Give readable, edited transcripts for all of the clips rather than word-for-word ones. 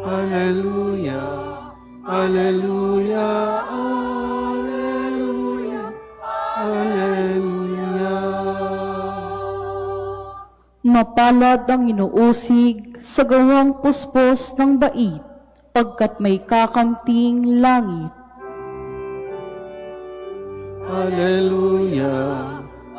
Alleluia, Alleluia, Alleluia, Alleluia. Mapalad ang inuusig sa gawang puspos ng bait, pagkat may kakamting langit. Alleluia,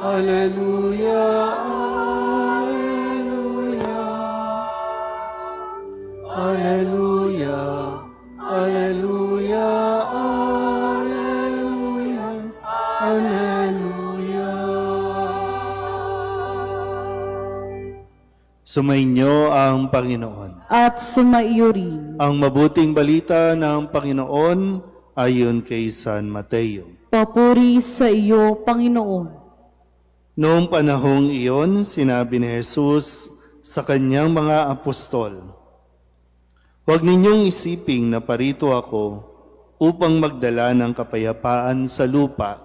Alleluia, Alleluia, Alleluia, Alleluia, Alleluia, Alleluia. Sumainyo ang Panginoon. At sumaiyo rin. Ang mabuting balita ng Panginoon ayon kay San Mateo. Papuri sa iyo, Panginoon. Noong panahong iyon, sinabi ni Jesus sa kanyang mga apostol, "Huwag ninyong isiping na parito ako upang magdala ng kapayapaan sa lupa,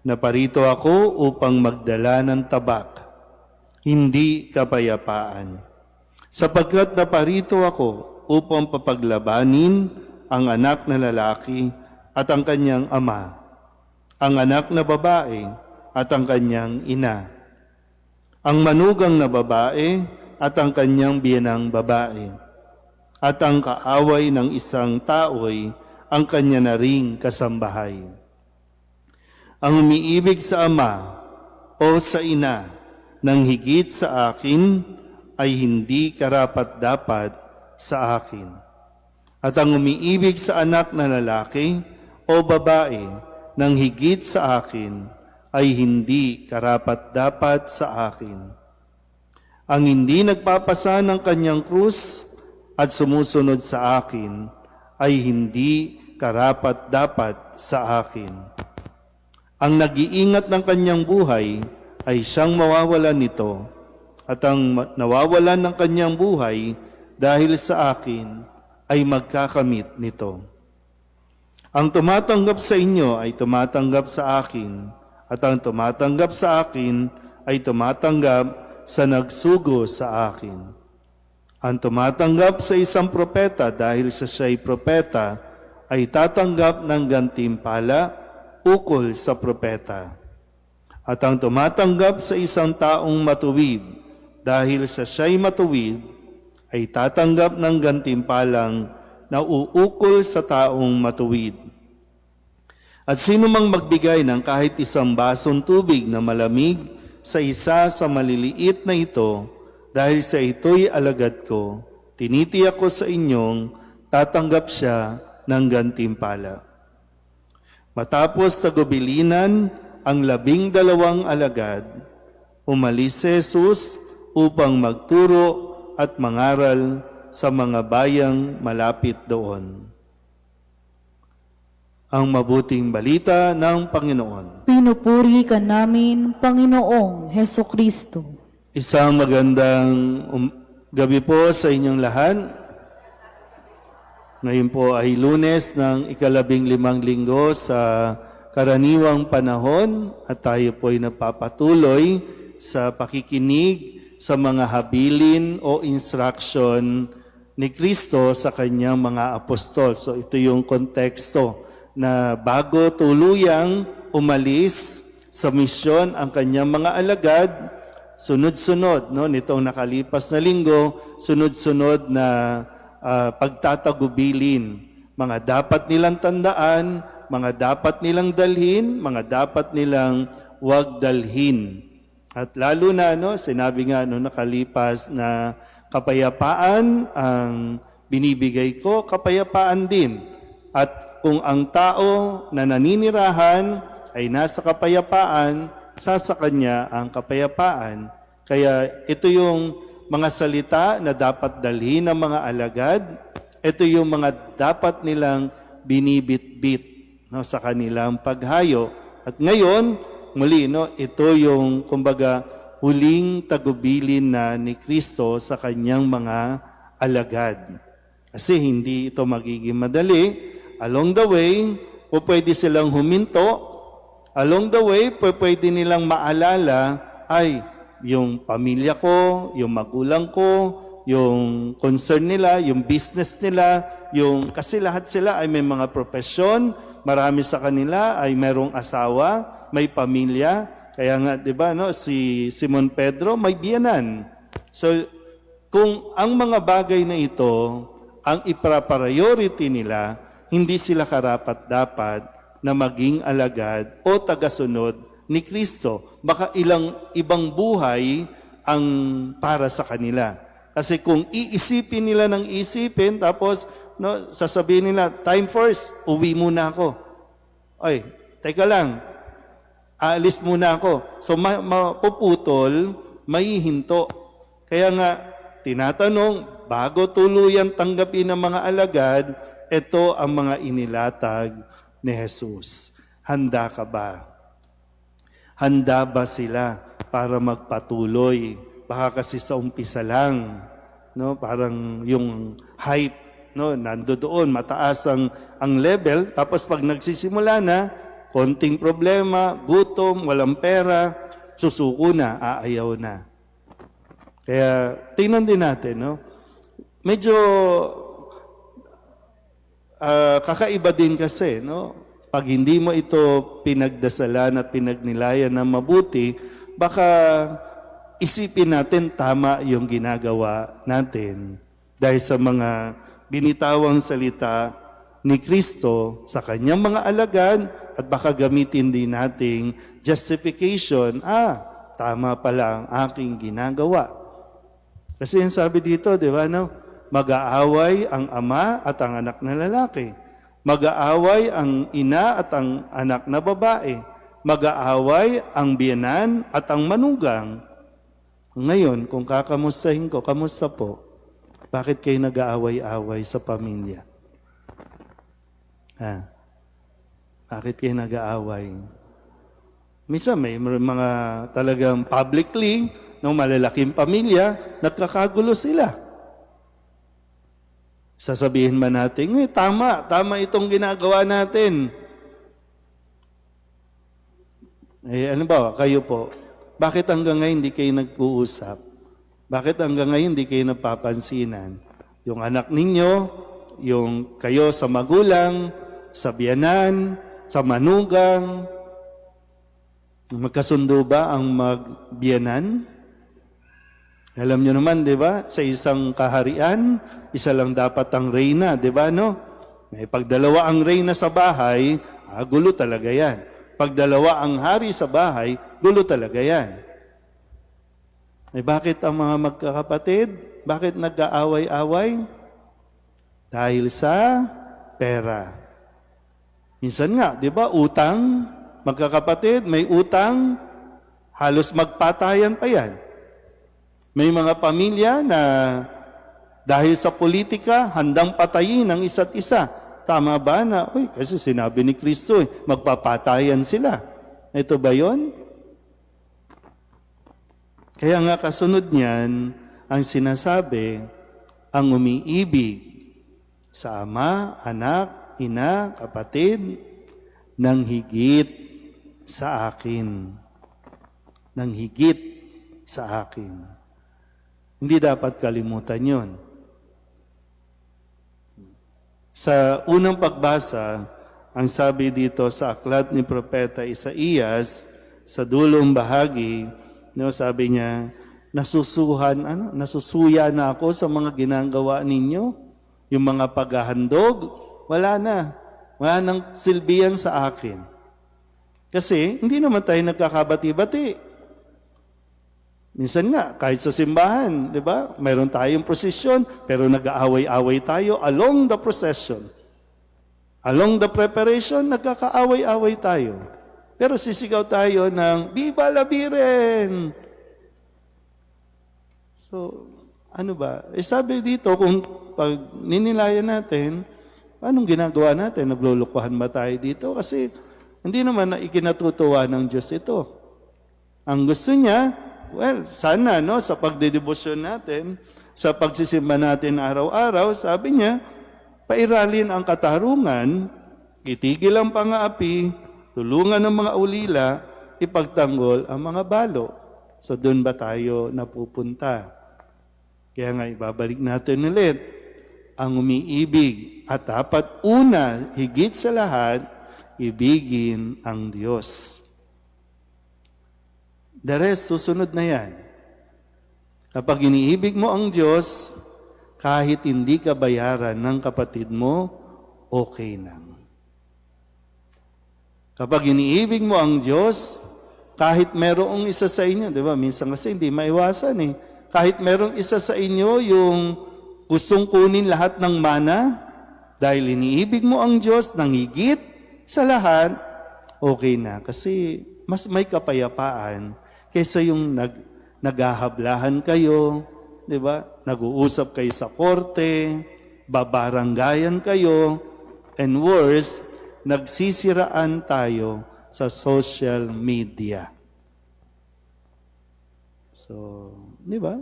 na parito ako upang magdala ng tabak, hindi kapayapaan. Sapagkat naparito ako upang papaglabanin ang anak na lalaki at ang kanyang ama, ang anak na babae at ang kanyang ina, ang manugang na babae at ang kanyang biyenang babae, at ang kaaway ng isang tao'y ang kanya na ring kasambahay. Ang umiibig sa ama o sa ina nang higit sa akin ay hindi karapat-dapat sa akin. At ang umiibig sa anak na lalaki o babae nang higit sa akin ay hindi karapat-dapat sa akin. Ang hindi nagpapasa ng kanyang krus at sumusunod sa akin ay hindi karapat-dapat sa akin. Ang nag-iingat ng kanyang buhay ay siyang mawawalan nito, at ang nawawalan ng kanyang buhay dahil sa akin ay magkakamit nito. Ang tumatanggap sa inyo ay tumatanggap sa akin, at ang tumatanggap sa akin ay tumatanggap sa nagsugo sa akin. Ang tumatanggap sa isang propeta dahil sa siya'y propeta ay tatanggap ng gantimpala ukol sa propeta. At ang tumatanggap sa isang taong matuwid dahil sa siya'y matuwid ay tatanggap ng gantimpalang na uukol sa taong matuwid. At sino mang magbigay ng kahit isang basong tubig na malamig sa isa sa maliliit na ito, dahil sa ito'y alagad ko, tinitiyak ko sa inyong tatanggap siya ng gantimpala. Matapos sa gubilinan ang 12 alagad, umalis si Jesus upang magturo at mangaral sa mga bayang malapit doon. Ang mabuting balita ng Panginoon. Pinupuri ka namin, Panginoong Hesukristo. Isang magandang gabi po sa inyong lahat. Ngayon po ay Lunes ng 15 linggo sa karaniwang panahon at tayo po ay napapatuloy sa pakikinig sa mga habilin o instruction ni Kristo sa kanyang mga apostol. So ito yung konteksto na bago tuluyang umalis sa misyon ang kanyang mga alagad, sunod-sunod, nitong nakalipas na linggo, sunod-sunod na pagtatagubilin, mga dapat nilang tandaan, mga dapat nilang dalhin, mga dapat nilang wag dalhin. At lalo na, sinabi nga nakalipas na kapayapaan ang binibigay ko, kapayapaan din. At kung ang tao na naninirahan ay nasa kapayapaan, sa kanya ang kapayapaan. Kaya ito yung mga salita na dapat dalhin ng mga alagad. Ito yung mga dapat nilang binibit-bit sa kanilang paghayo. At ngayon, muli, ito yung kumbaga huling tagubilin na ni Kristo sa kanyang mga alagad. Kasi hindi ito magiging madali. Along the way, pwede silang huminto. Along the way, pwede nilang maalala, ay, yung pamilya ko, yung magulang ko, yung concern nila, yung business nila, kasi lahat sila ay may mga profesyon, marami sa kanila ay merong asawa, may pamilya. Kaya nga, di ba, no, si Simon Pedro may biyanan. So, kung ang mga bagay na ito, ang ipra-priority nila, hindi sila karapat-dapat na maging alagad o tagasunod ni Kristo. Baka ibang buhay ang para sa kanila. Kasi kung iisipin nila ng isipin, tapos no, sasabihin nila, time first, uwi muna ako. Ay, teka lang, aalis muna ako. So mapuputol, maihinto. Kaya nga, tinatanong, bago tuluyan tanggapin ng mga alagad, ito ang mga inilatag ni Jesus. Handa ka ba? Handa ba sila para magpatuloy? Baka kasi sa umpisa lang, no, parang yung hype, no, nandoon, mataas ang level, tapos pag nagsisimula na, konting problema, gutom, walang pera, susuko na, aayaw na. Kaya tingnan din natin, no, medyo kakaiba din kasi, no, pag hindi mo ito pinagdasalan at pinagnilayan na mabuti, baka isipin natin tama yung ginagawa natin dahil sa mga binitawang salita ni Kristo sa kanyang mga alagad at baka gamitin din nating justification, tama pala ang aking ginagawa. Kasi yung sabi dito, di ba, no? Mag-aaway ang ama at ang anak na lalaki. Mag-aaway ang ina at ang anak na babae. Mag-aaway ang biyenan at ang manugang. Ngayon, kung kakamustahin ko, kamusta po? Bakit kayo nag-aaway-aaway sa pamilya? Bakit kayo nag-aaway? Minsan may mga talagang publicly, ng malalaking pamilya, nagkakagulo sila. Sasabihin ba natin, tama itong ginagawa natin. Ano ba, kayo po, bakit hanggang ngayon hindi kayo nag-uusap? Bakit hanggang ngayon hindi kayo napapansinan? Yung anak ninyo, yung kayo sa magulang, sa biyanan, sa manugang, magkasundo ba ang magbiyanan? Alam nyo naman, di ba? Sa isang kaharian, isa lang dapat ang reyna, di ba, no? Pag dalawa ang reyna sa bahay, gulo talaga yan. Pag dalawa ang hari sa bahay, gulo talaga yan. Bakit ang mga magkakapatid? Bakit nag-aaway-away? Dahil sa pera. Minsan nga, di ba, utang, magkakapatid, may utang, halos magpatayan pa yan. May mga pamilya na dahil sa politika, handang patayin ang isa't isa. Tama ba na, kasi sinabi ni Kristo, magpapatayan sila. Ito ba yon? Kaya nga kasunod niyan, ang sinasabi, ang umiibig sa ama, anak, ina, kapatid, nang higit sa akin. Nang higit sa akin. Hindi dapat kalimutan yon. Sa unang pagbasa, ang sabi dito sa aklat ni Propeta Isaías, sa dulong bahagi, no, sabi niya, nasusuya na ako sa mga ginagawa ninyo. Yung mga paghahandog, wala na. Wala nang silbihan sa akin. Kasi hindi naman tayo nagkakabati-bati. Minsan nga, kahit sa simbahan, di ba? Mayroon tayong prosesyon, pero nag-aaway-away tayo along the procession. Along the preparation, nagkakaaway-away tayo. Pero sisigaw tayo ng, Viva la Virgen! So, ano ba? Sabi dito, kung pag ninilayan natin, anong ginagawa natin? Naglulukuhan ba tayo dito? Kasi hindi naman na ikinatutuwa ng Diyos ito. Ang gusto niya, sana no, sa pagdedebosyon natin, sa pagsisimba natin araw-araw, sabi niya, pairalin ang katarungan, itigil ang pangaapi, tulungan ang mga ulila, ipagtanggol ang mga balo. So doon ba tayo napupunta? Kaya nga ibabalik natin ulit, ang umiibig at dapat una, higit sa lahat, ibigin ang Diyos. The rest, susunod na yan. Kapag iniibig mo ang Diyos, kahit hindi ka bayaran ng kapatid mo, okay lang. Kapag iniibig mo ang Diyos, kahit merong isa sa inyo, di ba? Minsan kasi hindi maiwasan eh. Kahit merong isa sa inyo yung gustong kunin lahat ng mana, dahil iniibig mo ang Diyos ng higit sa lahat, okay na. Kasi mas may kapayapaan kaysa yung naghahablahan kayo, di ba? Nag-uusap kayo sa korte, babaranggayan kayo, and worse, nagsisiraan tayo sa social media. So, di ba?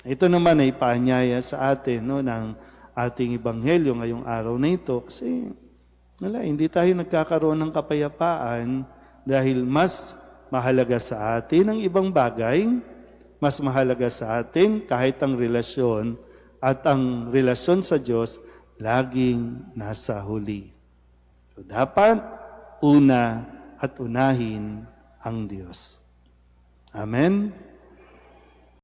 Ito naman ay paanyaya sa atin no, ng ating ebanghelyo ngayong araw na ito kasi hindi tayo nagkakaroon ng kapayapaan dahil mas mahalaga sa atin ang ibang bagay, mas mahalaga sa atin kahit ang relasyon at ang relasyon sa Diyos laging nasa huli. So, dapat una at unahin ang Diyos. Amen?